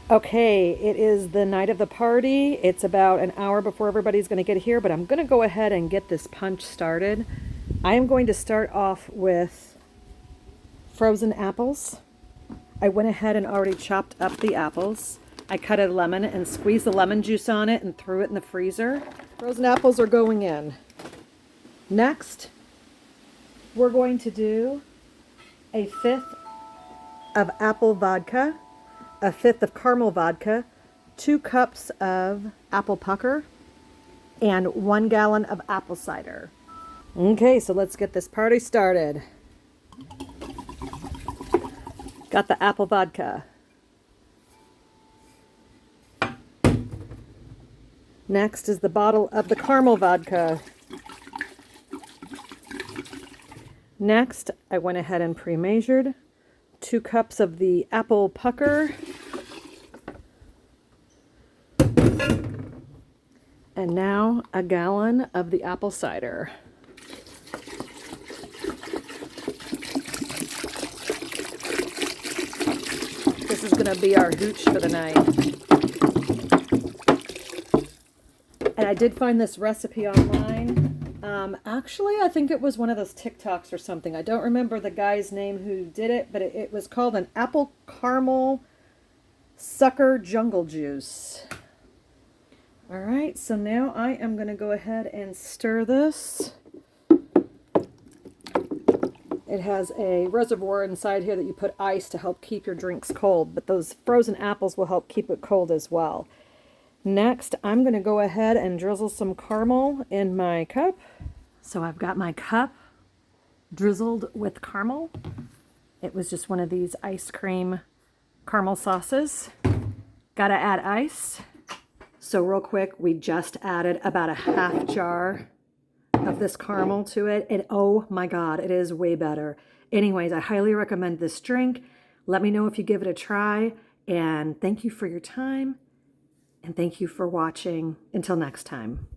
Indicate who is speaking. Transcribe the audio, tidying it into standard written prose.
Speaker 1: Okay, it is the night of the party. It's about an hour before everybody's going to get here, but I'm going to go ahead and get this punch started. I am going to start off with frozen apples. I went ahead and already chopped up the apples. I cut a lemon and squeezed the lemon juice on it and threw it in the freezer. Frozen apples are going in. Next, we're going to do a fifth of apple vodka, a fifth of caramel vodka, 2 cups of apple pucker, and 1 gallon of apple cider. Okay, so let's get this party started. Got the apple vodka. Next is the bottle of the caramel vodka. Next, I went ahead and pre-measured 2 cups of the apple pucker. And now a gallon of the apple cider. This is going to be our hooch for the night. And I did find this recipe online. Actually, I think it was one of those TikToks or something. I don't remember the guy's name who did it, but it was called an apple caramel sucker jungle juice. All right, so now I am going to go ahead and stir this. It has a reservoir inside here that you put ice to help keep your drinks cold, but those frozen apples will help keep it cold as well. Next, I'm going to go ahead and drizzle some caramel in my cup. So I've got my cup drizzled with caramel. It was just one of these ice cream caramel sauces. Gotta add ice. So real quick, we just added about a half jar of this caramel to it. And oh my God, it is way better. Anyways, I highly recommend this drink. Let me know if you give it a try. And thank you for your time. And thank you for watching. Until next time.